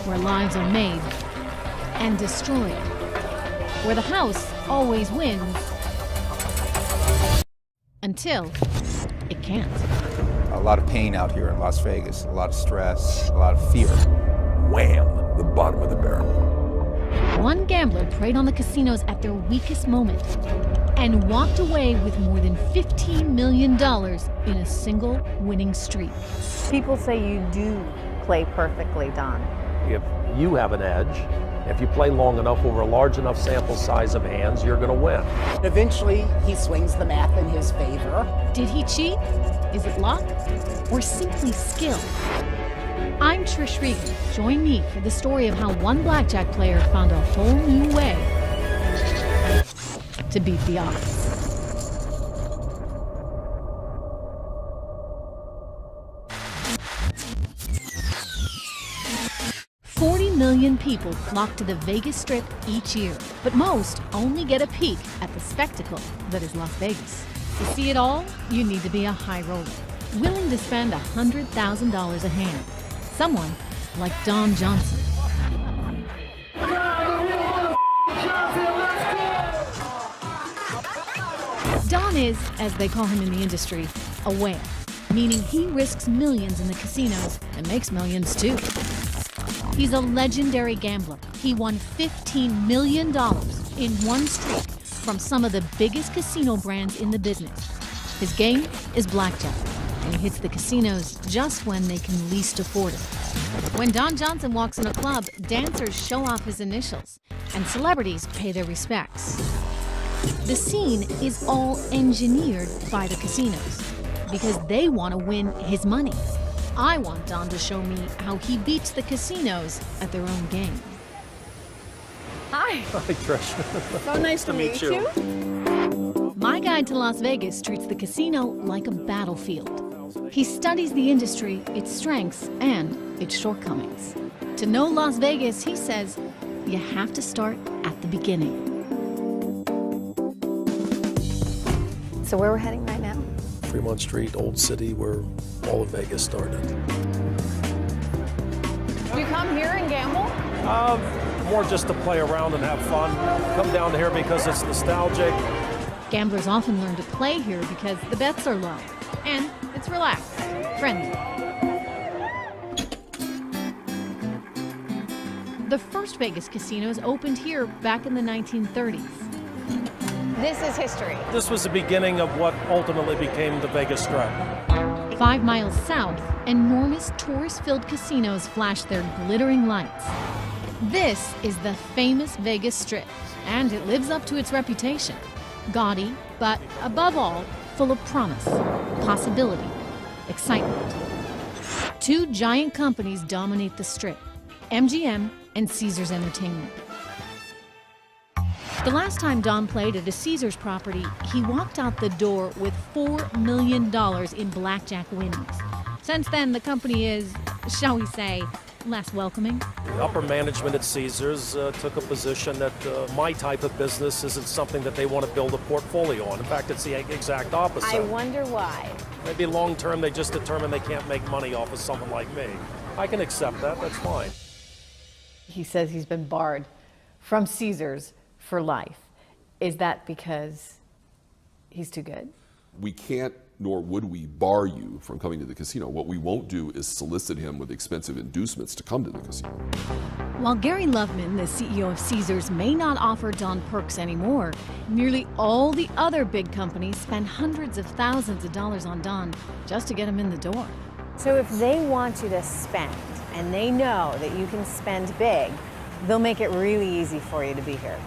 where lives are made and destroyed, where the house always wins until it can't. A lot of pain out here in Las Vegas, a lot of stress, a lot of fear. Wham! The bottom of the barrel. One gambler preyed on the casinos at their weakest moment and walked away with more than $15 million in a single winning streak. People say you do play perfectly, Don. If you have an edge, if you play long enough over a large enough sample size of hands, you're going to win. Eventually, he swings the math in his favor. Did he cheat? Is it luck? Or simply skill? I'm Trish Regan. Join me for the story of how one blackjack player found a whole new way to beat the odds. $40 million people flock to the Vegas Strip each year, but most only get a peek at the spectacle that is Las Vegas. To see it all, you need to be a high roller, willing to spend $100,000 a hand. Someone like Don Johnson. Don is, as they call him in the industry, a whale, meaning he risks millions in the casinos and makes millions too. He's a legendary gambler. He won $15 million in one streak from some of the biggest casino brands in the business. His game is blackjack, and he hits the casinos just when they can least afford it. When Don Johnson walks in a club, dancers show off his initials, and celebrities pay their respects. The scene is all engineered by the casinos because they want to win his money. I want Don to show me how he beats the casinos at their own game. Hi. Hi, Trish. So nice to meet you. My guide to Las Vegas treats the casino like a battlefield. He studies the industry, its strengths, and its shortcomings. To know Las Vegas, he says, you have to start at the beginning. So where we're heading right now? Fremont Street, Old City, where all of Vegas started. Do you come here and gamble? More just to play around and have fun. Come down here because it's nostalgic. Gamblers often learn to play here because the bets are low, and it's relaxed, friendly. The first Vegas casinos opened here back in the 1930s. This is history. This was the beginning of what ultimately became the Vegas Strip. 5 miles south, enormous tourist-filled casinos flash their glittering lights. This is the famous Vegas Strip, and it lives up to its reputation. Gaudy, but above all, full of promise, possibility, excitement. Two giant companies dominate the Strip, MGM and Caesars Entertainment. The last time Don played at a Caesars property, he walked out the door with $4 million in blackjack winnings. Since then, the company is, shall we say, less welcoming. The upper management at Caesars took a position that my type of business isn't something that they want to build a portfolio on. In fact, it's the exact opposite. I wonder why. Maybe long term they just determine they can't make money off of someone like me. I can accept that, that's fine. He says he's been barred from Caesars for life. Is that because he's too good? We can't, nor would we, bar you from coming to the casino. What we won't do is solicit him with expensive inducements to come to the casino. While Gary Loveman, the CEO of Caesars, may not offer Don perks anymore, nearly all the other big companies spend hundreds of thousands of dollars on Don just to get him in the door. So if they want you to spend, and they know that you can spend big, they'll make it really easy for you to be here.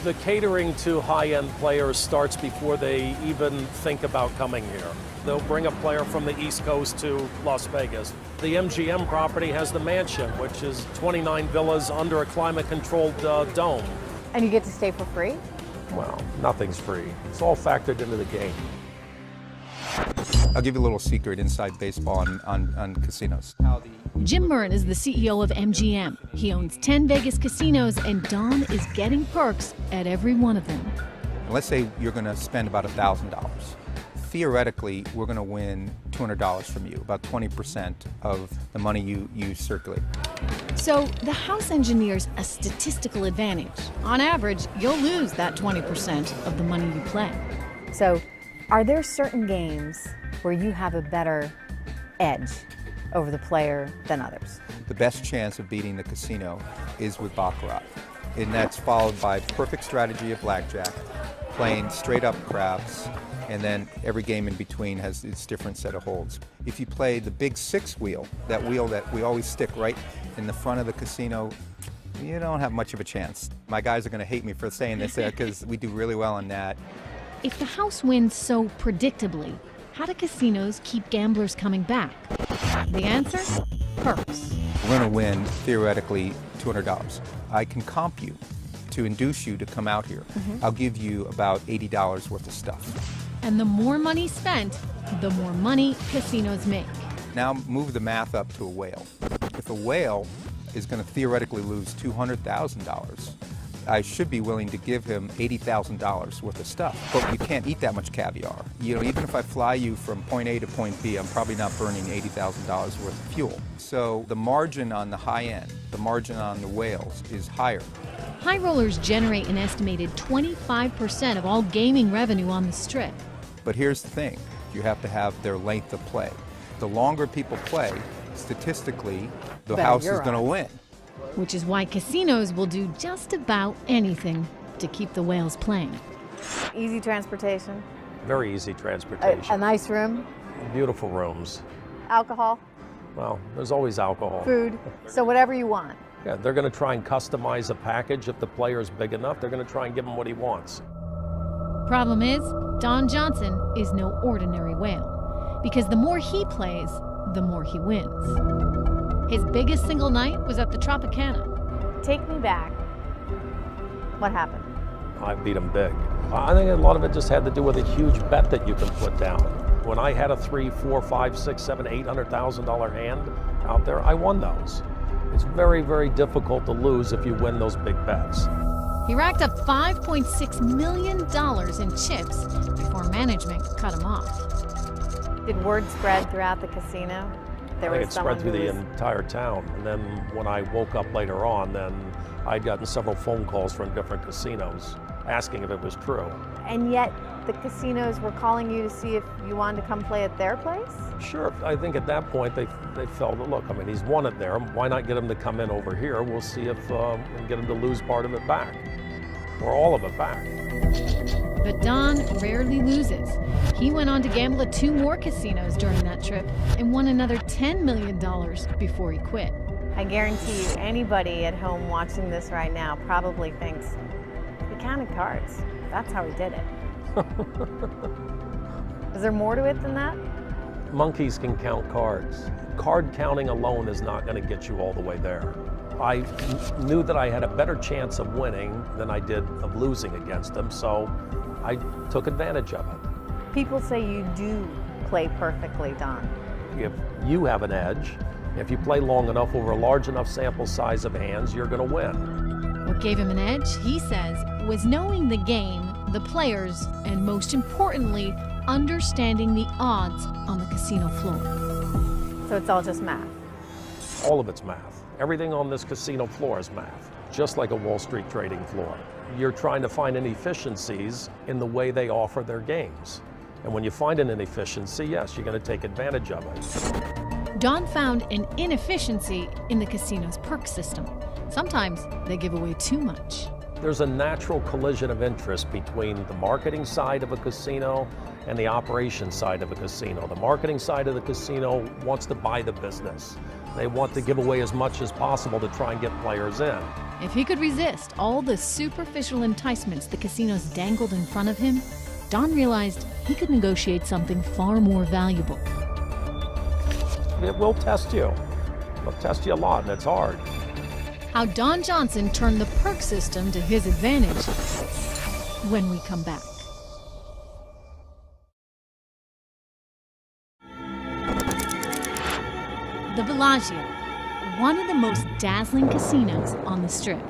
The catering to high-end players starts before they even think about coming here. They'll bring a player from the East Coast to Las Vegas. The MGM property has the Mansion, which is 29 villas under a climate-controlled dome. And you get to stay for free? Well, nothing's free. It's all factored into the game. I'll give you a little secret inside baseball on casinos. Jim Murren is the CEO of MGM. He owns 10 Vegas casinos, and Don is getting perks at every one of them. Let's say you're going to spend about $1,000. theoretically, we're going to win $200 from you, about 20% of the money you circulate. So the house engineers a statistical advantage. On average, you'll lose that 20% of the money you play. So, are there certain games where you have a better edge over the player than others? The best chance of beating the casino is with Baccarat. And that's followed by perfect strategy of blackjack, playing straight up craps, and then every game in between has its different set of holds. If you play the big 6 wheel, that wheel that we always stick right in the front of the casino, you don't have much of a chance. My guys are going to hate me for saying this because we do really well on that. If the house wins so predictably, how do casinos keep gamblers coming back? The answer? Perks. We're going to win, theoretically, $200. I can comp you to induce you to come out here. I'll give you about $80 worth of stuff. And the more money spent, the more money casinos make. Now move the math up to a whale. If a whale is going to theoretically lose $200,000, I should be willing to give him $80,000 worth of stuff. But you can't eat that much caviar. You know, even if I fly you from point A to point B, I'm probably not burning $80,000 worth of fuel. So the margin on the high end, the margin on the whales is higher. High rollers generate an estimated 25% of all gaming revenue on the Strip. But here's the thing, you have to have their length of play. The longer people play, statistically, the Better house is you're going to on. win. Which is why casinos will do just about anything to keep the whales playing. Easy transportation, Very easy transportation. a nice room, Beautiful rooms. alcohol, Well, there's always alcohol. food, so whatever you want. Yeah, they're going to try and customize a package. If the player's big enough, they're going to try and give him what he wants. Problem is, Don Johnson is no ordinary whale, because the more he plays, the more he wins. His biggest single night was at the Tropicana. Take me back. What happened? I beat him big. I think a lot of it just had to do with a huge bet that you can put down. When I had a $300,000, $400,000, $500,000, $600,000, $700,000 hand out there, I won those. It's very, very difficult to lose if you win those big bets. He racked up $5.6 million in chips before management cut him off. Did word spread throughout the casino? There I think was it someone spread through who the was- entire town. And then when I woke up later on, then I'd gotten several phone calls from different casinos asking if it was true. And yet the casinos were calling you to see if you wanted to come play at their place? Sure, I think at that point they felt, look, I mean, he's won it there. Why not get him to come in over here? We'll see if we can get him to lose part of it back, or all of it back. But Don rarely loses. He went on to gamble at 2 more casinos during that trip and won another $10 million before he quit. I guarantee you, anybody at home watching this right now probably thinks, he counted cards. That's how he did it. Is there more to it than that? Monkeys can count cards. Card counting alone is not going to get you all the way there. I knew that I had a better chance of winning than I did of losing against them, so I took advantage of it. People say you do play perfectly, Don. If you have an edge, if you play long enough over a large enough sample size of hands, you're going to win. What gave him an edge, he says, was knowing the game, the players, and most importantly, understanding the odds on the casino floor. So it's all just math. All of it's math. Everything on this casino floor is math, just like a Wall Street trading floor. You're trying to find inefficiencies in the way they offer their games. And when you find an inefficiency, yes, you're going to take advantage of it. Don found an inefficiency in the casino's perk system. Sometimes they give away too much. There's a natural collision of interest between the marketing side of a casino and the operation side of a casino. The marketing side of the casino wants to buy the business. They want to give away as much as possible to try and get players in. If he could resist all the superficial enticements the casinos dangled in front of him, Don realized he could negotiate something far more valuable. It will test you. It'll test you a lot, and it's hard. How Don Johnson turned the perk system to his advantage when we come back. The Bellagio, one of the most dazzling casinos on the Strip.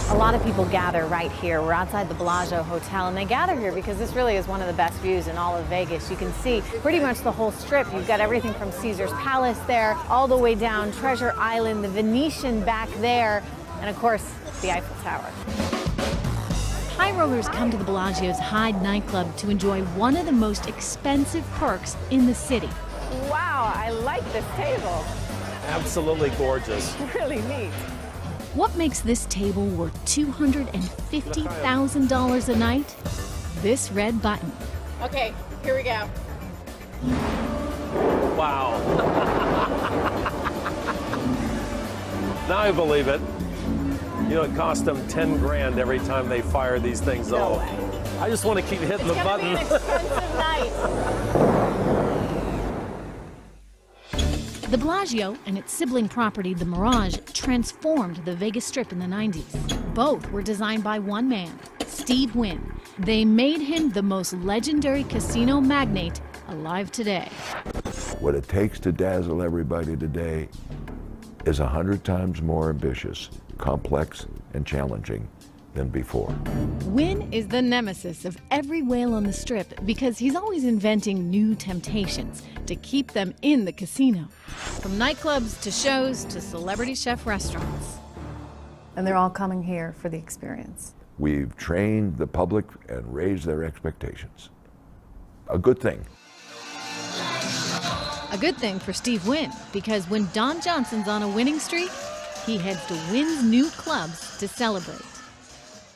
A lot of people gather right here. We're outside the Bellagio Hotel, and they gather here because this really is one of the best views in all of Vegas. You can see pretty much the whole strip. You've got everything from Caesar's Palace there, all the way down Treasure Island, the Venetian back there, and of course, the Eiffel Tower. High rollers come to the Bellagio's Hyde nightclub to enjoy one of the most expensive perks in the city. Wow, I like this table. Absolutely gorgeous. Really neat. What makes this table worth $250,000 a night? This red button. Okay, here we go. Wow. Now I believe it. You know, it cost them 10 grand every time they fire these things off. I just want to keep hitting the button. It's gonna be an expensive night. The Bellagio and its sibling property, the Mirage, transformed the Vegas Strip in the 90s. Both were designed by one man, Steve Wynn. They made him the most legendary casino magnate alive today. What it takes to dazzle everybody today is 100 times more ambitious, complex, and challenging than before. Wynn is the nemesis of every whale on the Strip because he's always inventing new temptations to keep them in the casino. From nightclubs to shows to celebrity chef restaurants. And they're all coming here for the experience. We've trained the public and raised their expectations. A good thing. A good thing for Steve Wynn, because when Don Johnson's on a winning streak, he heads to Wynn's new clubs to celebrate.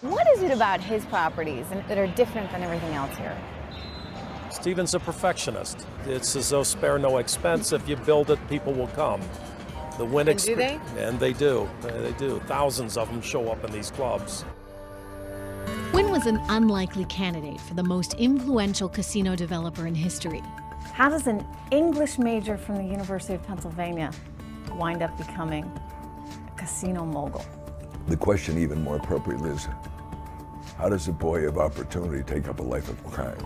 What is it about his properties that are different than everything else here? Steven's a perfectionist. It's as though spare no expense. If you build it, people will come. The Wynn And do they? And they do. They do. Thousands of them show up in these clubs. Wynn was an unlikely candidate for the most influential casino developer in history. How does an English major from the University of Pennsylvania wind up becoming a casino mogul? The question, even more appropriately, is how does a boy of opportunity take up a life of crime?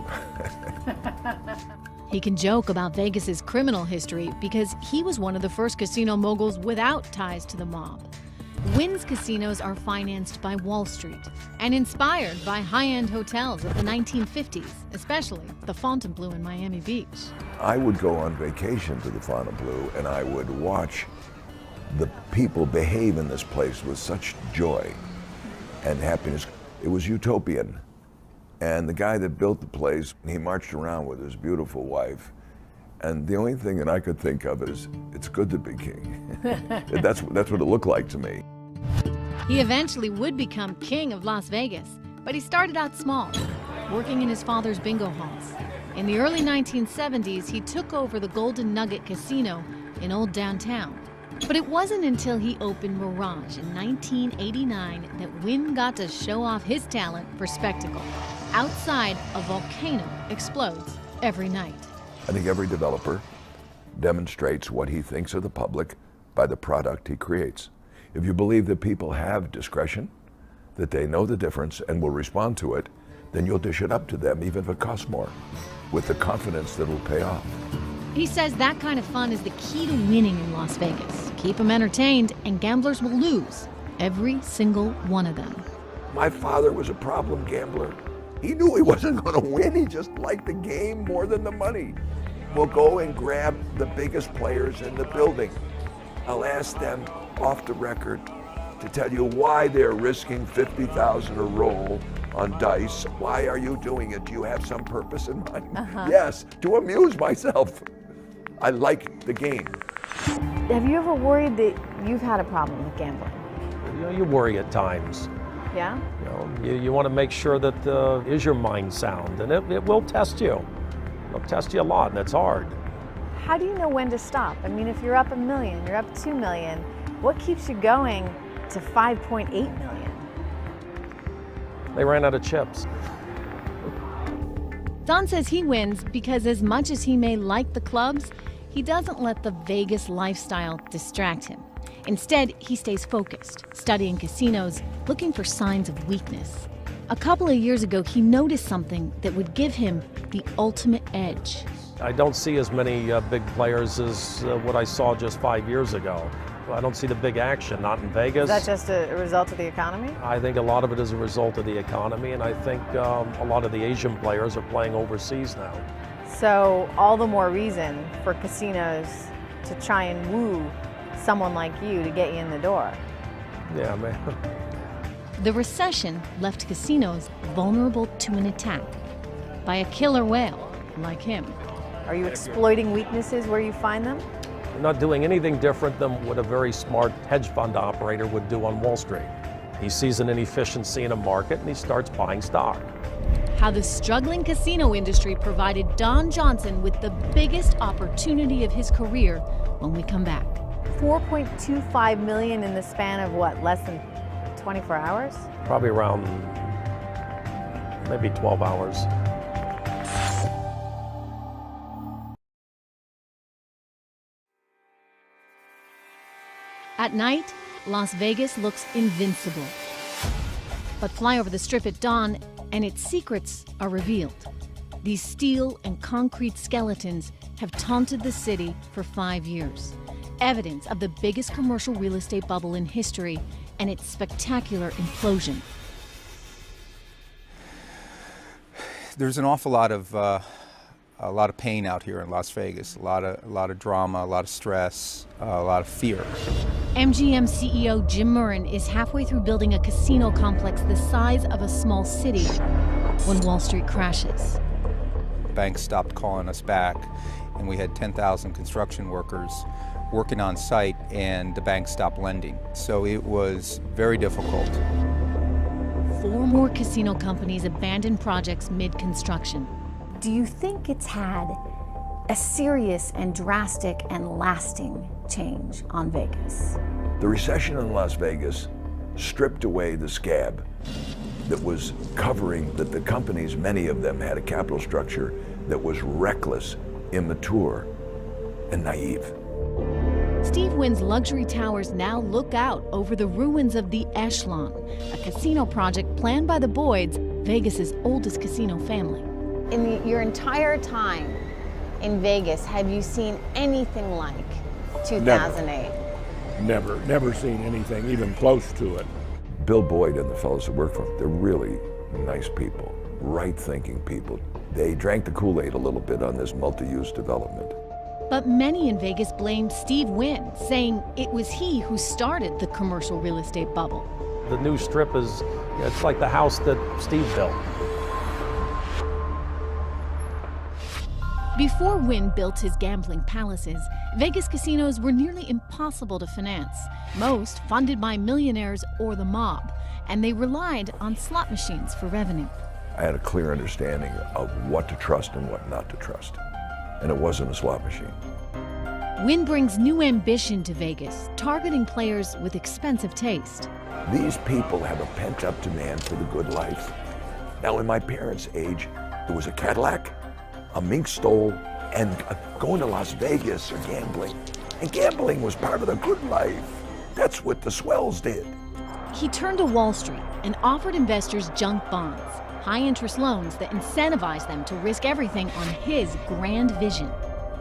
He can joke about Vegas's criminal history because he was one of the first casino moguls without ties to the mob. Wynn's casinos are financed by Wall Street and inspired by high-end hotels of the 1950s, especially the Fontainebleau in Miami Beach. I would go on vacation to the Fontainebleau and I would watch the people behave in this place with such joy and happiness. It was utopian. And the guy that built the place, he marched around with his beautiful wife. And the only thing that I could think of is, it's good to be king. That's what it looked like to me. He eventually would become king of Las Vegas, but he started out small, working in his father's bingo halls. In the early 1970s, he took over the Golden Nugget Casino in Old Downtown. But it wasn't until he opened Mirage in 1989 that Wynn got to show off his talent for spectacle. Outside, a volcano explodes every night. I think every developer demonstrates what he thinks of the public by the product he creates. If you believe that people have discretion, that they know the difference and will respond to it, then you'll dish it up to them even if it costs more, with the confidence that it'll pay off. He says that kind of fun is the key to winning in Las Vegas. Keep them entertained, and gamblers will lose, every single one of them. My father was a problem gambler. He knew he wasn't going to win. He just liked the game more than the money. We'll go and grab the biggest players in the building. I'll ask them off the record to tell you why they're risking $50,000 a roll on dice. Why are you doing it? Do you have some purpose in mind? Yes, to amuse myself. I like the game. Have you ever worried that you've had a problem with gambling? You know, you worry at times. Yeah? You know, you want to make sure that is your mind sound, and it will test you. It'll test you a lot, and it's hard. How do you know when to stop? I mean, if you're up $1 million, you're up $2 million, what keeps you going to 5.8 million? They ran out of chips. Don says he wins because as much as he may like the clubs, he doesn't let the Vegas lifestyle distract him. Instead, he stays focused, studying casinos, looking for signs of weakness. A couple of years ago, he noticed something that would give him the ultimate edge. I don't see as many big players as what I saw just 5 years ago. I don't see the big action, not in Vegas. Is that just a result of the economy? I think a lot of it is a result of the economy, and I think a lot of the Asian players are playing overseas now. So all the more reason for casinos to try and woo someone like you to get you in the door. Yeah, man. The recession left casinos vulnerable to an attack by a killer whale like him. Are you exploiting weaknesses where you find them? You're not doing anything different than what a very smart hedge fund operator would do on Wall Street. He sees an inefficiency in a market and he starts buying stock. How the struggling casino industry provided Don Johnson with the biggest opportunity of his career when we come back. $4.25 million in the span of what, less than 24 hours? Probably around maybe 12 hours. At night, Las Vegas looks invincible. But fly over the Strip at dawn, and its secrets are revealed. These steel and concrete skeletons have taunted the city for 5 years. Evidence of the biggest commercial real estate bubble in history and its spectacular implosion. There's an awful lot of pain out here in Las Vegas. A lot of drama, a lot of stress, a lot of fear. MGM CEO Jim Murren is halfway through building a casino complex the size of a small city when Wall Street crashes. Banks stopped calling us back, and we had 10,000 construction workers working on site, and the bank stopped lending. So it was very difficult. 4 more casino companies abandoned projects mid-construction. Do you think it's had a serious and drastic and lasting change on Vegas? The recession in Las Vegas stripped away the scab that was covering that the companies, many of them had a capital structure that was reckless, immature, and naive. Steve Wynn's luxury towers now look out over the ruins of the Echelon, a casino project planned by the Boyds, Vegas's oldest casino family. In your entire time in Vegas, have you seen anything like 2008? Never seen anything even close to it. Bill Boyd and the fellows that work for him, they're really nice people, right-thinking people. They drank the Kool-Aid a little bit on this multi-use development. But many in Vegas blamed Steve Wynn, saying it was he who started the commercial real estate bubble. The new Strip is, it's like the house that Steve built. Before Wynn built his gambling palaces, Vegas casinos were nearly impossible to finance, most funded by millionaires or the mob, and they relied on slot machines for revenue. I had a clear understanding of what to trust and what not to trust, and it wasn't a slot machine. Wynn brings new ambition to Vegas, targeting players with expensive taste. These people have a pent-up demand for the good life. Now, in my parents' age, there was a Cadillac, a mink stole, and going to Las Vegas or gambling. And gambling was part of the good life. That's what the swells did. He turned to Wall Street and offered investors junk bonds, high-interest loans that incentivized them to risk everything on his grand vision.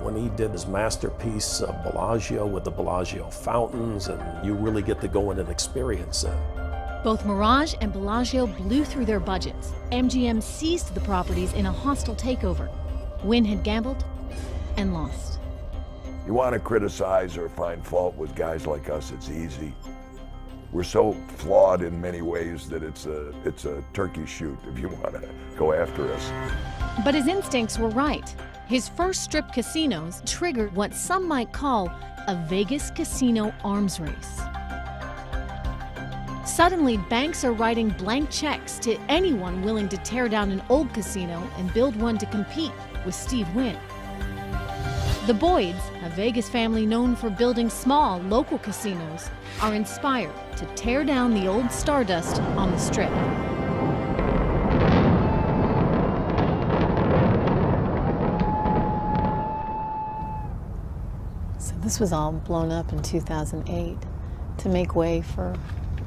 When he did his masterpiece, Bellagio, with the Bellagio fountains, and you really get to go in and experience it. Both Mirage and Bellagio blew through their budgets. MGM seized the properties in a hostile takeover. Wynn had gambled and lost. You want to criticize or find fault with guys like us, it's easy. We're so flawed in many ways that it's a turkey shoot if you want to go after us. But his instincts were right. His first Strip casinos triggered what some might call a Vegas casino arms race. Suddenly, banks are writing blank checks to anyone willing to tear down an old casino and build one to compete with Steve Wynn. The Boyds, a Vegas family known for building small, local casinos, are inspired to tear down the old stardust on the Strip. So this was all blown up in 2008 to make way for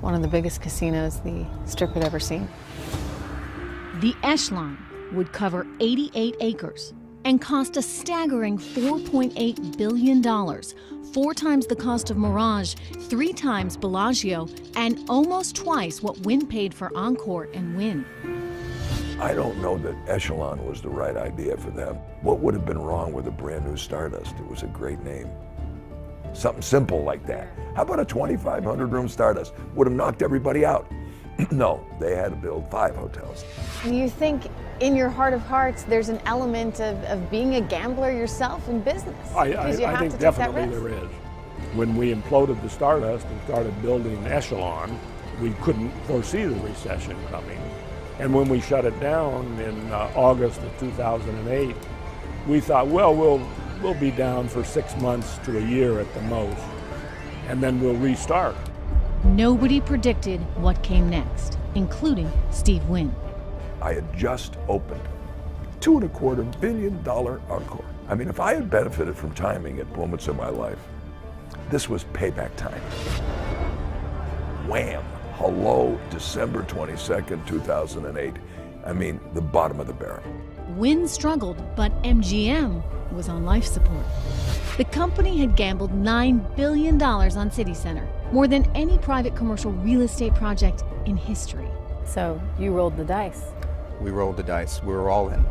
one of the biggest casinos the Strip had ever seen. The Echelon would cover 88 acres, and cost a staggering $4.8 billion, 4 times the cost of Mirage, 3 times Bellagio, and almost twice what Wynn paid for Encore and Wynn. I don't know that Echelon was the right idea for them. What would have been wrong with a brand new Stardust? It was a great name. Something simple like that. How about a 2,500 room Stardust? Would have knocked everybody out. No, they had to build 5 hotels. Do you think in your heart of hearts there's an element of being a gambler yourself in business? I think definitely there is. When we imploded the Stardust and started building Echelon, we couldn't foresee the recession coming. And when we shut it down in August of 2008, we thought, well, we'll be down for 6 months to a year at the most, and then we'll restart. Nobody predicted what came next, including Steve Wynn. I had just opened $2.25 billion Encore. I mean, if I had benefited from timing at moments in my life, this was payback time. Wham! Hello, December 22nd, 2008. I mean, the bottom of the barrel. Wynn struggled, but MGM was on life support. The company had gambled $9 billion on CityCenter, more than any private commercial real estate project in history. So you rolled the dice. We rolled the dice. We were all in.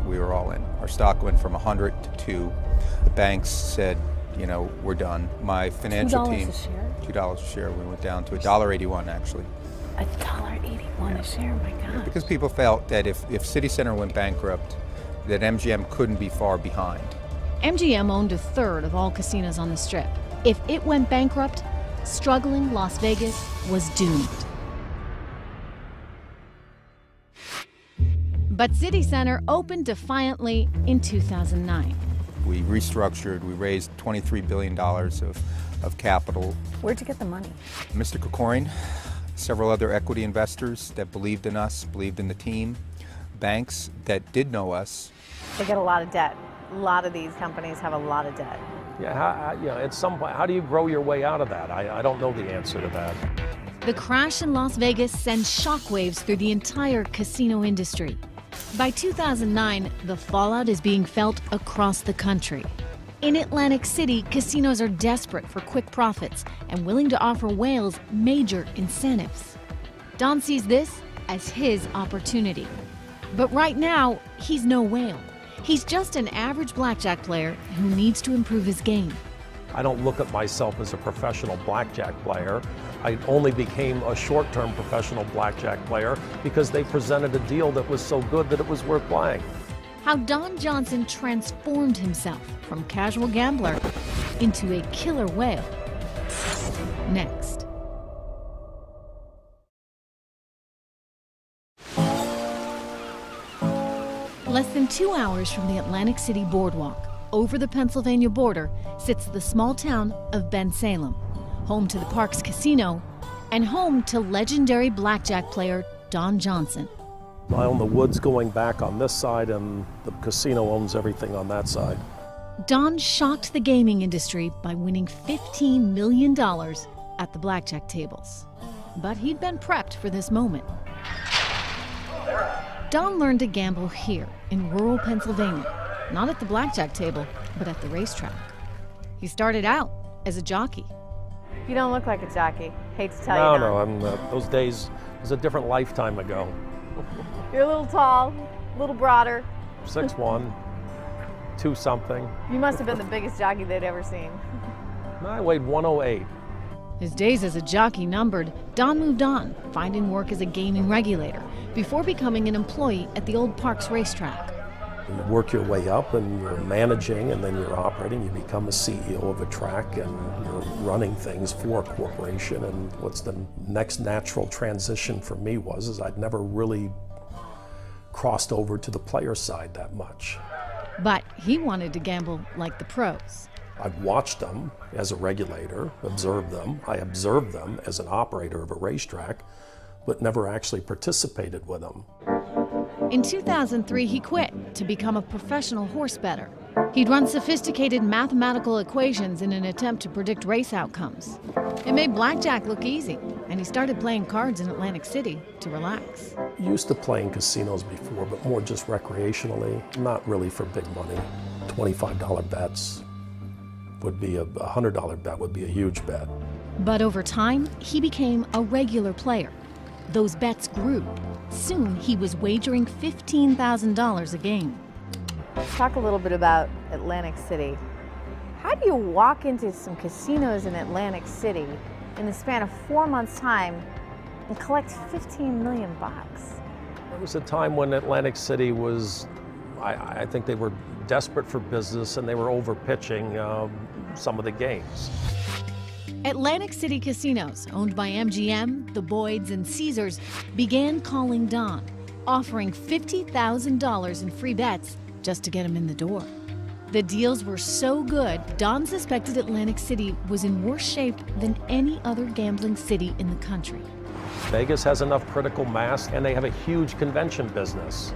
We were all in. Our stock went from 100 to 2. The banks said, you know, we're done. My financial team, $2 a share? $2 a share. We went down to $1.81 actually. $1.81 a share, my God. Because people felt that if CityCenter went bankrupt, that MGM couldn't be far behind. MGM owned a third of all casinos on the Strip. If it went bankrupt, struggling Las Vegas was doomed. But CityCenter opened defiantly in 2009. We restructured, we raised $23 billion of capital. Where'd you get the money? Mr. Krikourian, several other equity investors that believed in us, believed in the team, banks that did know us. They get a lot of debt. A lot of these companies have a lot of debt. Yeah, at some point, how do you grow your way out of that? I don't know the answer to that. The crash in Las Vegas sends shockwaves through the entire casino industry. By 2009, the fallout is being felt across the country. In Atlantic City, casinos are desperate for quick profits and willing to offer whales major incentives. Don sees this as his opportunity. But right now, he's no whale. He's just an average blackjack player who needs to improve his game. I don't look at myself as a professional blackjack player. I only became a short-term professional blackjack player because they presented a deal that was so good that it was worth playing. How Don Johnson transformed himself from casual gambler into a killer whale. Next. Less than 2 hours from the Atlantic City boardwalk, over the Pennsylvania border, sits the small town of Bensalem, home to the Parx Casino and home to legendary blackjack player Don Johnson. I own the woods going back on this side, and the casino owns everything on that side. Don shocked the gaming industry by winning $15 million at the blackjack tables. But he'd been prepped for this moment. Don learned to gamble here in rural Pennsylvania, not at the blackjack table, but at the racetrack. He started out as a jockey. You don't look like a jockey. Hate to tell you. No, those days was a different lifetime ago. You're a little tall, a little broader. 6'1", 2-something. You must have been the biggest jockey they'd ever seen. I weighed 108. His days as a jockey numbered, Don moved on, finding work as a gaming regulator, before becoming an employee at the old Parx racetrack. You work your way up and you're managing and then you're operating. You become a CEO of a track and you're running things for a corporation. And what's the next natural transition for me is I'd never really crossed over to the player side that much. But he wanted to gamble like the pros. I've watched them as a regulator, observed them. I observed them as an operator of a racetrack, but never actually participated with them. In 2003, he quit to become a professional horse bettor. He'd run sophisticated mathematical equations in an attempt to predict race outcomes. It made blackjack look easy, and he started playing cards in Atlantic City to relax. Used to playing casinos before, but more just recreationally, not really for big money. $25 bets would be a $100 bet would be a huge bet. But over time, he became a regular player. Those bets grew. Soon, he was wagering $15,000 a game. Let's talk a little bit about Atlantic City. How do you walk into some casinos in Atlantic City in the span of 4 months' time and collect $15 million? There was a time when Atlantic City was, I think they were desperate for business and they were overpitching some of the games. Atlantic City casinos, owned by MGM, the Boyds, and Caesars, began calling Don, offering $50,000 in free bets just to get him in the door. The deals were so good, Don suspected Atlantic City was in worse shape than any other gambling city in the country. Vegas has enough critical mass and they have a huge convention business.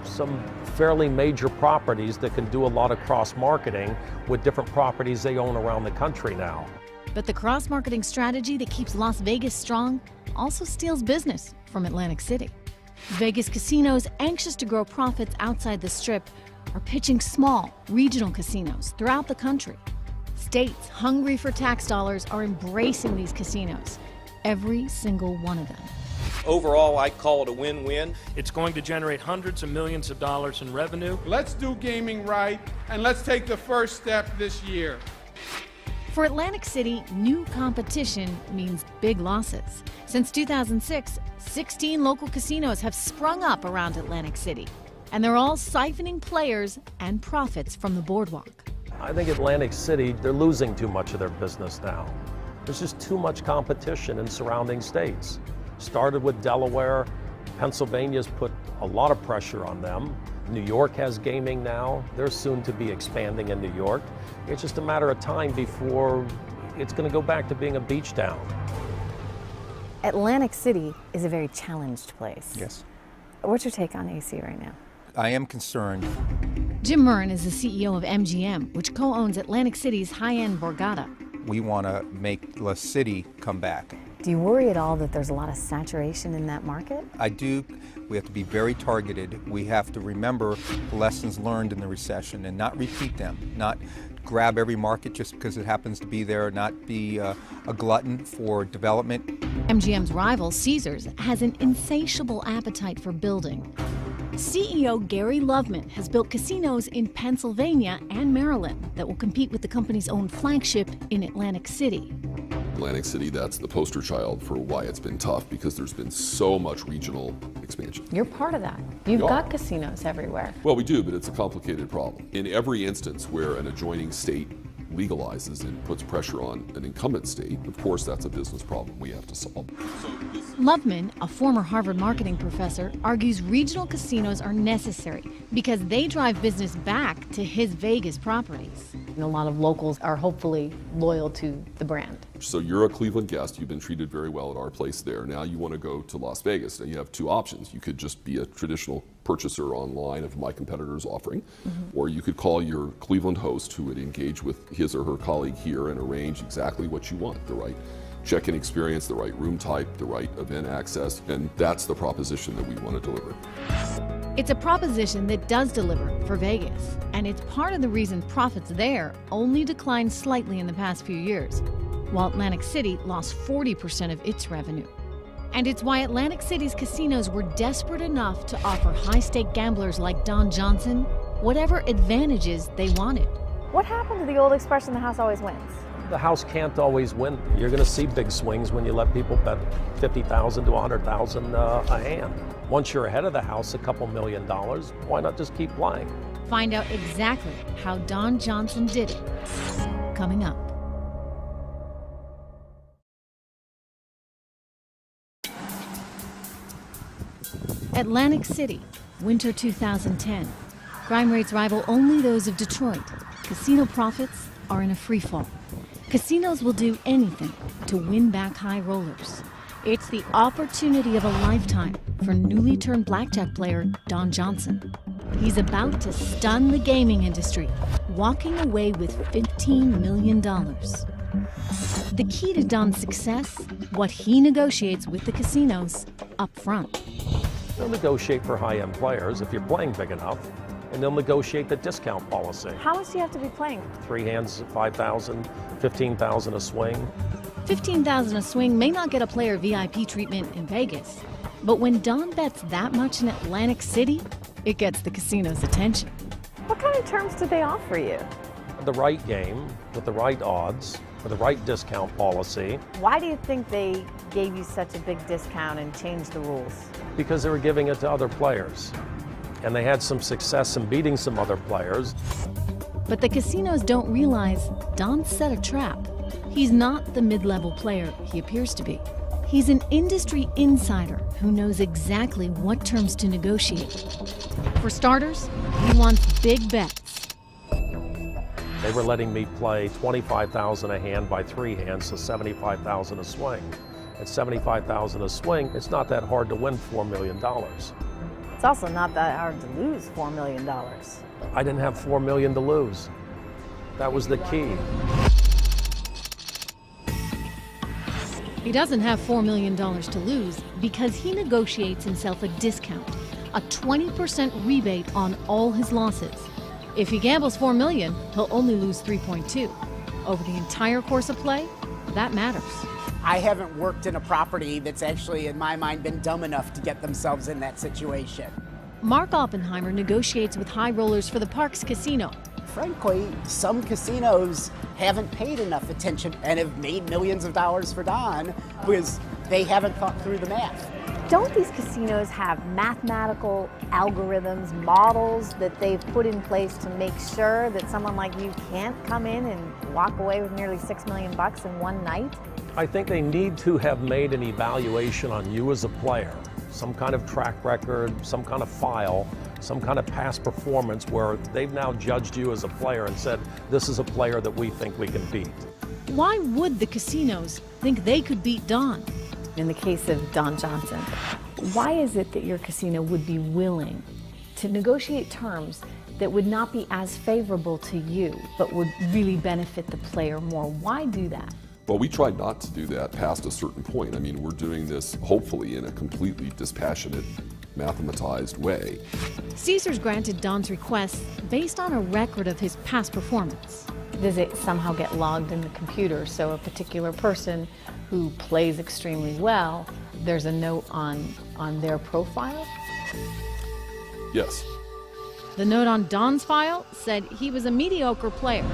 Some fairly major properties that can do a lot of cross-marketing with different properties they own around the country now. But the cross-marketing strategy that keeps Las Vegas strong also steals business from Atlantic City. Vegas casinos, anxious to grow profits outside the Strip, are pitching small, regional casinos throughout the country. States hungry for tax dollars are embracing these casinos, every single one of them. Overall, I call it a win-win. It's going to generate hundreds of millions of dollars in revenue. Let's do gaming right, and let's take the first step this year. For Atlantic City, new competition means big losses. Since 2006, 16 local casinos have sprung up around Atlantic City, and they're all siphoning players and profits from the boardwalk. I think Atlantic City, they're losing too much of their business now. There's just too much competition in surrounding states. Started with Delaware, Pennsylvania's put a lot of pressure on them. New York has gaming now. They're soon to be expanding in New York. It's just a matter of time before it's going to go back to being a beach town. Atlantic City is a very challenged place. Yes. What's your take on AC right now? I am concerned. Jim Murren is the CEO of MGM, which co-owns Atlantic City's high-end Borgata. We want to make La City come back. Do you worry at all that there's a lot of saturation in that market? I do. We have to be very targeted. We have to remember the lessons learned in the recession and not repeat them, not grab every market just because it happens to be there, not be a glutton for development. MGM's rival, Caesars, has an insatiable appetite for building. CEO Gary Loveman has built casinos in Pennsylvania and Maryland that will compete with the company's own flagship in Atlantic City. Atlantic City, that's the poster child for why it's been tough, because there's been so much regional expansion. You're part of that. You've got casinos everywhere. Well, we do, but it's a complicated problem. In every instance where an adjoining state legalizes and puts pressure on an incumbent state, of course that's a business problem we have to solve. Loveman, a former Harvard marketing professor, argues regional casinos are necessary because they drive business back to his Vegas properties. And a lot of locals are hopefully loyal to the brand. So you're a Cleveland guest, you've been treated very well at our place there. Now you want to go to Las Vegas. Now you have two options. You could just be a traditional purchaser online of my competitor's offering, or you could call your Cleveland host who would engage with his or her colleague here and arrange exactly what you want, the right check-in experience, the right room type, the right event access, and that's the proposition that we want to deliver. It's a proposition that does deliver for Vegas, and it's part of the reason profits there only declined slightly in the past few years, while Atlantic City lost 40% of its revenue. And it's why Atlantic City's casinos were desperate enough to offer high-stake gamblers like Don Johnson whatever advantages they wanted. What happened to the old expression, the house always wins? The house can't always win. You're going to see big swings when you let people bet $50,000 to $100,000 a hand. Once you're ahead of the house a couple $1 million, why not just keep playing? Find out exactly how Don Johnson did it, coming up. Atlantic City, winter 2010. Crime rates rival only those of Detroit. Casino profits are in a free fall. Casinos will do anything to win back high rollers. It's the opportunity of a lifetime for newly turned blackjack player Don Johnson. He's about to stun the gaming industry, walking away with $15 million. The key to Don's success, what he negotiates with the casinos up front. They'll negotiate for high-end players if you're playing big enough, and they'll negotiate the discount policy. How much do you have to be playing? 3 hands, 5,000, 15,000 a swing. 15,000 a swing may not get a player VIP treatment in Vegas, but when Don bets that much in Atlantic City, it gets the casino's attention. What kind of terms do they offer you? The right game, with the right odds, with the right discount policy. Why do you think they gave you such a big discount and changed the rules? Because they were giving it to other players. And they had some success in beating some other players. But the casinos don't realize Don set a trap. He's not the mid-level player he appears to be. He's an industry insider who knows exactly what terms to negotiate. For starters, he wants big bets. They were letting me play 25,000 a hand by 3 hands, so 75,000 a swing. At 75,000 a swing, it's not that hard to win $4 million. It's also not that hard to lose $4 million. I didn't have $4 million to lose. That was the key. He doesn't have $4 million to lose because he negotiates himself a discount, a 20% rebate on all his losses. If he gambles $4 million, he'll only lose 3.2. Over the entire course of play, that matters. I haven't worked in a property that's actually, in my mind, been dumb enough to get themselves in that situation. Mark Oppenheimer negotiates with high rollers for the Parx Casino. Frankly, some casinos haven't paid enough attention and have made millions of dollars for Don because they haven't thought through the math. Don't these casinos have mathematical algorithms, models that they've put in place to make sure that someone like you can't come in and walk away with nearly $6 million in one night? I think they need to have made an evaluation on you as a player, some kind of track record, some kind of file, some kind of past performance where they've now judged you as a player and said, this is a player that we think we can beat. Why would the casinos think they could beat Don? In the case of Don Johnson, why is it that your casino would be willing to negotiate terms that would not be as favorable to you, but would really benefit the player more? Why do that? Well, we try not to do that past a certain point. I mean, we're doing this hopefully in a completely dispassionate, mathematized way. Caesars granted Don's request based on a record of his past performance. Does it somehow get logged in the computer? So a particular person who plays extremely well, there's a note on their profile? Yes. The note on Don's file said he was a mediocre player.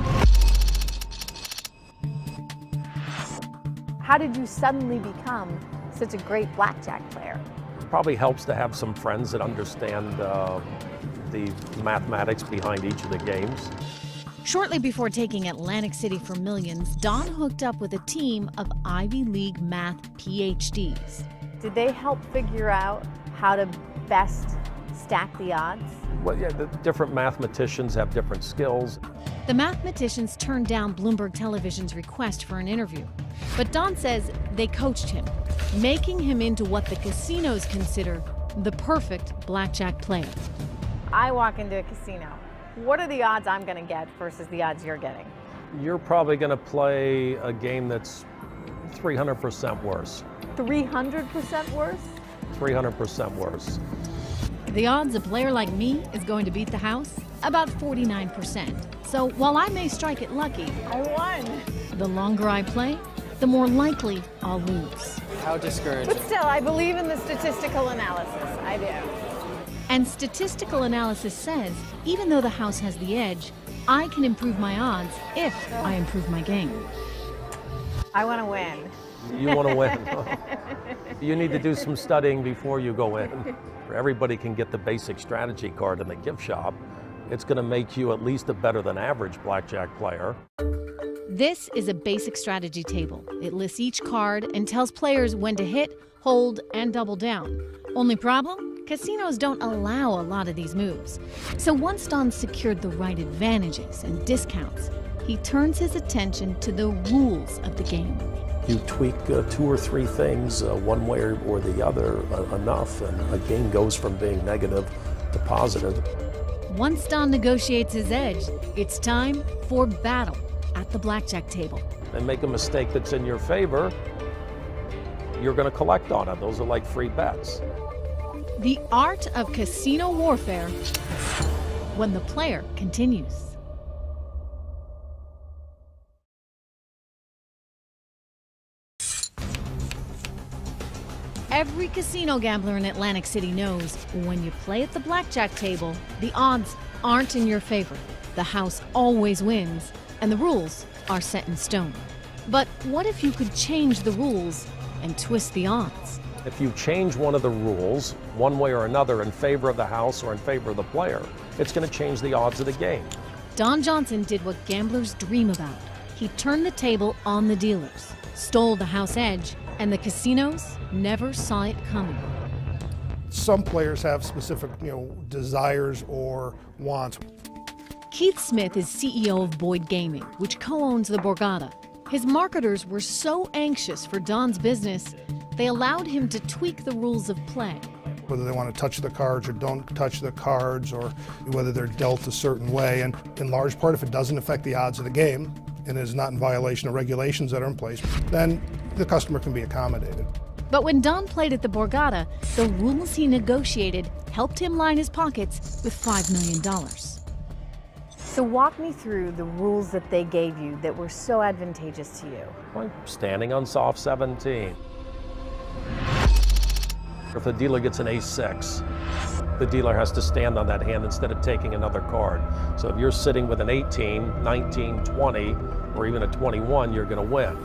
How did you suddenly become such a great blackjack player? It probably helps to have some friends that understand the mathematics behind each of the games. Shortly before taking Atlantic City for millions, Don hooked up with a team of Ivy League math PhDs. Did they help figure out how to best stack the odds? Well, yeah, the different mathematicians have different skills. The mathematicians turned down Bloomberg Television's request for an interview. But Don says they coached him, making him into what the casinos consider the perfect blackjack player. I walk into a casino. What are the odds I'm going to get versus the odds you're getting? You're probably going to play a game that's 300% worse. 300% worse? 300% worse. The odds a player like me is going to beat the house? About 49%. So while I may strike it lucky, I won. The longer I play, the more likely I'll lose. How discouraging. But still, I believe in the statistical analysis. I do. And statistical analysis says, even though the house has the edge, I can improve my odds if I improve my game. I want to win. You want to win. You need to do some studying before you go in. Everybody can get the basic strategy card in the gift shop. It's going to make you at least a better than average blackjack player. This is a basic strategy table. It lists each card and tells players when to hit, hold, and double down. Only problem? Casinos don't allow a lot of these moves. So once Don secured the right advantages and discounts, he turns his attention to the rules of the game. You tweak 2 or 3 things one way or the other enough, and a game goes from being negative to positive. Once Don negotiates his edge, it's time for battle at the blackjack table. and make a mistake that's in your favor, you're going to collect on it. Those are like free bets. The art of casino warfare when the player continues. Every casino gambler in Atlantic City knows when you play at the blackjack table, the odds aren't in your favor. The house always wins, and the rules are set in stone. But what if you could change the rules and twist the odds? If you change one of the rules, one way or another, in favor of the house or in favor of the player, it's going to change the odds of the game. Don Johnson did what gamblers dream about. He turned the table on the dealers, stole the house edge, and the casinos never saw it coming. Some players have specific, desires or wants. Keith Smith is CEO of Boyd Gaming, which co-owns the Borgata. His marketers were so anxious for Don's business, they allowed him to tweak the rules of play. Whether they want to touch the cards or don't touch the cards, or whether they're dealt a certain way. And in large part, if it doesn't affect the odds of the game and is not in violation of regulations that are in place, then the customer can be accommodated. But when Don played at the Borgata, the rules he negotiated helped him line his pockets with $5 million. So walk me through the rules that they gave you that were so advantageous to you. Like standing on soft 17. If the dealer gets an ace-6, the dealer has to stand on that hand instead of taking another card. So if you're sitting with an 18, 19, 20, or even a 21, you're going to win.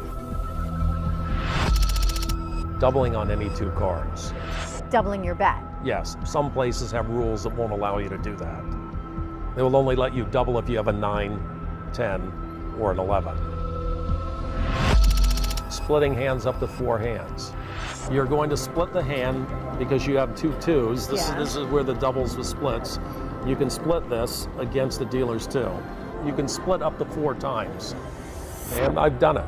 Doubling on any two cards. Doubling your bet. Yes, some places have rules that won't allow you to do that. They will only let you double if you have a 9, 10, or an 11. Splitting hands up to 4 hands. You're going to split the hand because you have 2 twos. This is where the doubles with splits. You can split this against the dealers too. You can split up to 4 times. And I've done it.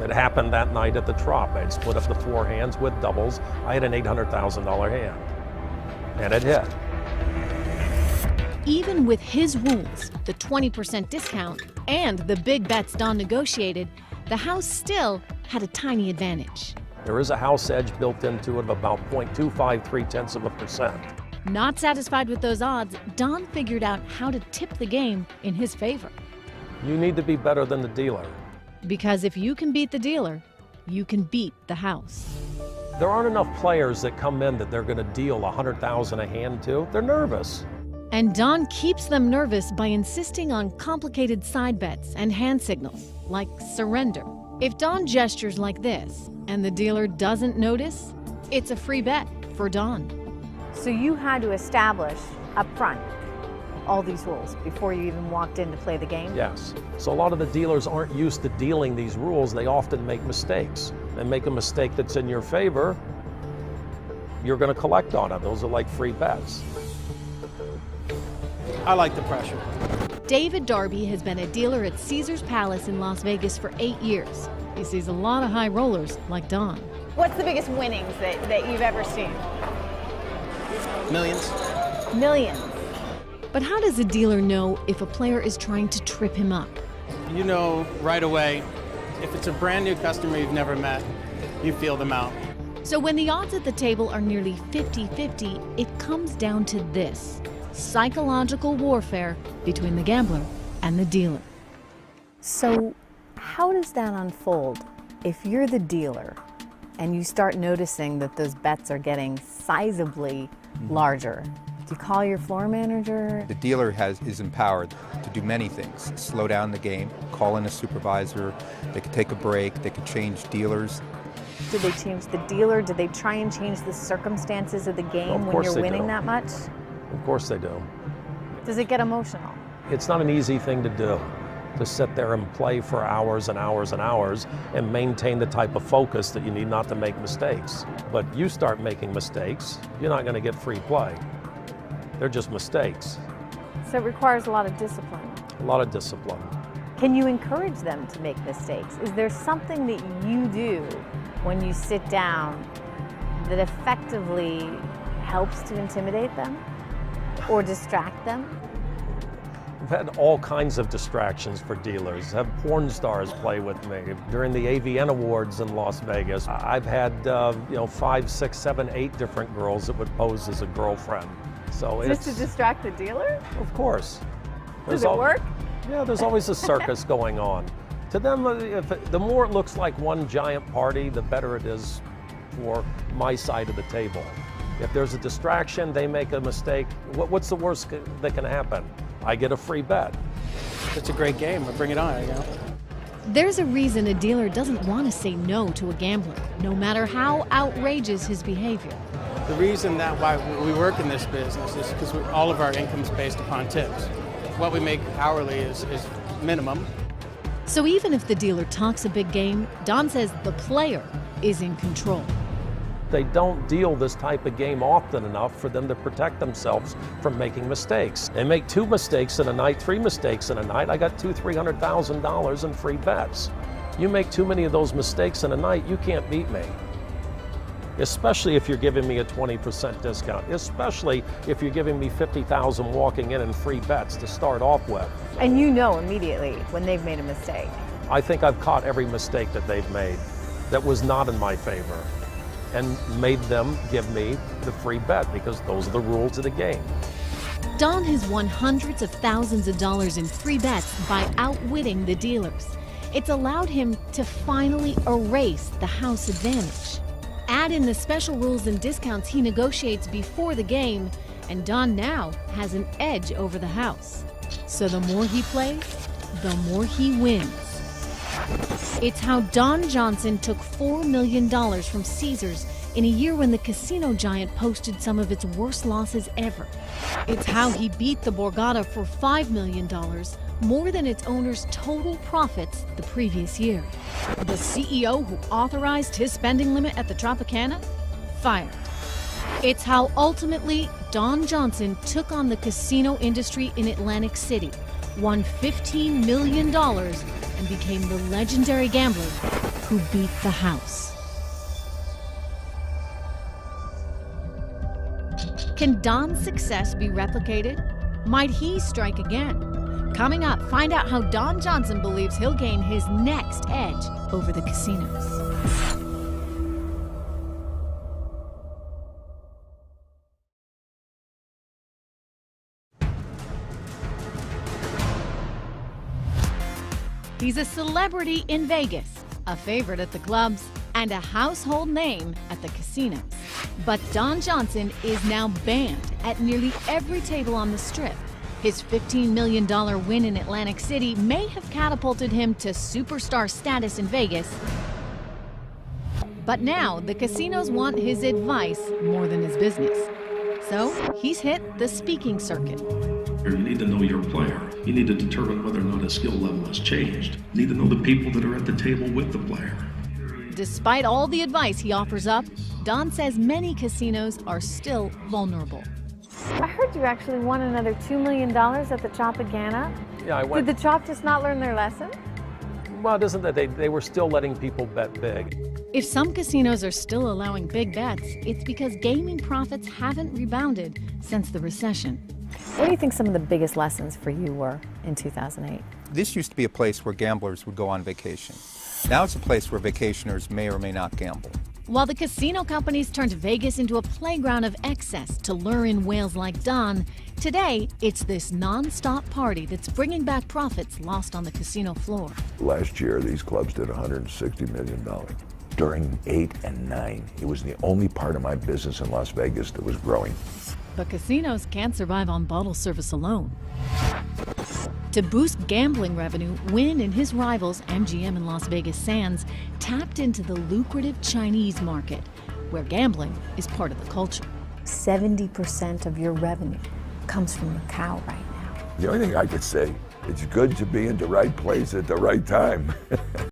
It happened that night at the Trop. I'd split up the 4 hands with doubles. I had an $800,000 hand. And it hit. Even with his rules, the 20% discount, and the big bets Don negotiated, the house still had a tiny advantage. There is a house edge built into it of about 0.253%. Not satisfied with those odds, Don figured out how to tip the game in his favor. You need to be better than the dealer. Because if you can beat the dealer, you can beat the house. There aren't enough players that come in that they're going to deal $100,000 a hand to. They're nervous. And Don keeps them nervous by insisting on complicated side bets and hand signals, like surrender. If Don gestures like this and the dealer doesn't notice, it's a free bet for Don. So you had to establish up front all these rules before you even walked in to play the game? Yes. So a lot of the dealers aren't used to dealing these rules. They often make mistakes. They make a mistake that's in your favor, you're going to collect on it. Those are like free bets. I like the pressure. David Darby has been a dealer at Caesars Palace in Las Vegas for 8 years. He sees a lot of high rollers like Don. What's the biggest winnings that you've ever seen? Millions. Millions. But how does a dealer know if a player is trying to trip him up? You know right away, if it's a brand new customer you've never met, you feel them out. So when the odds at the table are nearly 50-50, it comes down to this: psychological warfare between the gambler and the dealer. So how does that unfold if you're the dealer and you start noticing that those bets are getting sizably larger? Do you call your floor manager? The dealer is empowered to do many things: slow down the game, call in a supervisor, they could take a break, they could change dealers. Did they change the dealer? Did they try and change the circumstances of the game when you're winning that much? Of course they do. Does it get emotional? It's not an easy thing to do, to sit there and play for hours and hours and hours and maintain the type of focus that you need not to make mistakes. But you start making mistakes, you're not going to get free play. They're just mistakes. So it requires a lot of discipline. A lot of discipline. Can you encourage them to make mistakes? Is there something that you do when you sit down that effectively helps to intimidate them or distract them? I've had all kinds of distractions for dealers. I've had porn stars play with me. During the AVN Awards in Las Vegas, I've had 5, 6, 7, 8 different girls that would pose as a girlfriend. So just to distract the dealer? Of course. Does it work? Yeah, there's always a circus going on. To them, the more it looks like one giant party, the better it is for my side of the table. If there's a distraction, they make a mistake, what's the worst that can happen? I get a free bet. It's a great game, but bring it on, There's a reason a dealer doesn't want to say no to a gambler, no matter how outrageous his behavior. The reason that why we work in this business is because all of our income is based upon tips. What we make hourly is minimum. So even if the dealer talks a big game, Don says the player is in control. They don't deal this type of game often enough for them to protect themselves from making mistakes. They make 2 mistakes in a night, 3 mistakes in a night. I got $200,000-$300,000 in free bets. You make too many of those mistakes in a night, you can't beat me. Especially if you're giving me a 20% discount, especially if you're giving me $50,000 walking in free bets to start off with. And you know immediately when they've made a mistake. I think I've caught every mistake that they've made that was not in my favor and made them give me the free bet because those are the rules of the game. Don has won hundreds of thousands of dollars in free bets by outwitting the dealers. It's allowed him to finally erase the house advantage. Add in the special rules and discounts he negotiates before the game, and Don now has an edge over the house. So the more he plays, the more he wins. It's how Don Johnson took $4 million from Caesars in a year when the casino giant posted some of its worst losses ever. It's how he beat the Borgata for $5 million, more than its owner's total profits the previous year. The CEO who authorized his spending limit at the Tropicana? Fired. It's how ultimately Don Johnson took on the casino industry in Atlantic City, won $15 million, and became the legendary gambler who beat the house. Can Don's success be replicated? Might he strike again? Coming up, find out how Don Johnson believes he'll gain his next edge over the casinos. He's a celebrity in Vegas, a favorite at the clubs, and a household name at the casinos. But Don Johnson is now banned at nearly every table on the Strip. His $15 million win in Atlantic City may have catapulted him to superstar status in Vegas. But now the casinos want his advice more than his business. So he's hit the speaking circuit. You need to know your player. You need to determine whether or not his skill level has changed. You need to know the people that are at the table with the player. Despite all the advice he offers up, Don says many casinos are still vulnerable. I heard you actually won another $2 million at the Tropicana. Yeah, I went. Did the Trop just not learn their lesson? Well, it isn't that they were still letting people bet big. If some casinos are still allowing big bets, it's because gaming profits haven't rebounded since the recession. What do you think some of the biggest lessons for you were in 2008? This used to be a place where gamblers would go on vacation. Now it's a place where vacationers may or may not gamble. While the casino companies turned Vegas into a playground of excess to lure in whales like Don, today it's this non-stop party that's bringing back profits lost on the casino floor. Last year, these clubs did $160 million. During 8 and 9, it was the only part of my business in Las Vegas that was growing. But casinos can't survive on bottle service alone. To boost gambling revenue, Wynn and his rivals, MGM and Las Vegas Sands, tapped into the lucrative Chinese market, where gambling is part of the culture. 70% of your revenue comes from Macau right now. The only thing I could say, it's good to be in the right place at the right time.